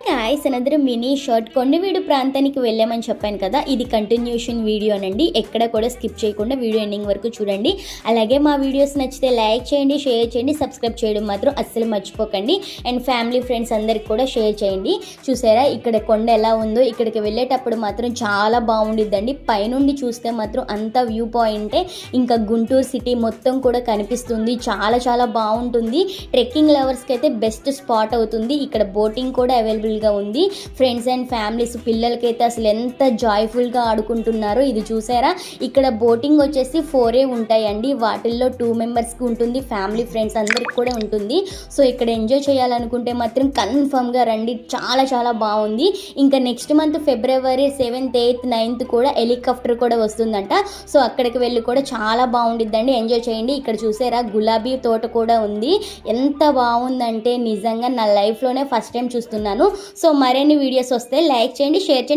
Guys another mini short Kondaveedu ప్రాంతానికి వెళ్ళామని చెప్పాను కదా, ఇది కంటిన్యూషన్ వీడియోనండి. ఎక్కడ కూడా స్కిప్ చేయకుండా వీడియో ఎండింగ్ వరకు చూడండి. అలాగే మా వీడియోస్ నచ్చితే లైక్ చేయండి, షేర్ చేయండి, సబ్స్క్రైబ్ చేయడం మాత్రం అస్సలు మర్చిపోకండి. అండ్ ఫ్యామిలీ ఫ్రెండ్స్ అందరికి కూడా షేర్ చేయండి. చూసారా ఇక్కడ కొండ ఎలా ఉందో, ఇక్కడికి వెళ్ళేటప్పుడు మాత్రం చాలా బాగుండిద్దండి. పైనుండి చూస్తే మాత్రం అంత వ్యూ పాయింటే, ఇంకా గుంటూరు సిటీ మొత్తం కూడా కనిపిస్తుంది. చాలా చాలా బాగుంటుంది. ట్రెక్కింగ్ లవర్స్కి అయితే బెస్ట్ స్పాట్ అవుతుంది. ఇక్కడ బోటింగ్ కూడా అవైలబుల్గా ఉంది. ఫ్రెండ్స్ అండ్ ఫ్యామిలీస్ పిల్లలకైతే అసలు ఎంత జాయ్ఫుల్గా ఆడుకుంటున్నారో. ఇది చూసారా, ఇక్కడ బోటింగ్ వచ్చేసి 4 ఉంటాయండి. వాటిల్లో 2 మెంబర్స్కి ఉంటుంది, ఫ్యామిలీ ఫ్రెండ్స్ అందరికి కూడా ఉంటుంది. సో ఇక్కడ ఎంజాయ్ చేయాలనుకుంటే మాత్రం కన్ఫర్మ్గా రండి, చాలా చాలా బాగుంది. ఇంకా నెక్స్ట్ మంత్ ఫిబ్రవరి 7th, 8th, 9th కూడా హెలికాప్టర్ కూడా వస్తుందంట. సో అక్కడికి వెళ్ళి కూడా చాలా బాగుండిద్దండి, ఎంజాయ్ చేయండి. ఇక్కడ చూసారా గులాబీ తోట కూడా ఉంది. ఎంత బాగుందంటే నిజంగా నా లైఫ్లోనే ఫస్ట్ టైం చూస్తున్నాను. సో మరిన్ని వీడియోస్ వస్తే లైక్ చేయండి, షేర్ చేయండి.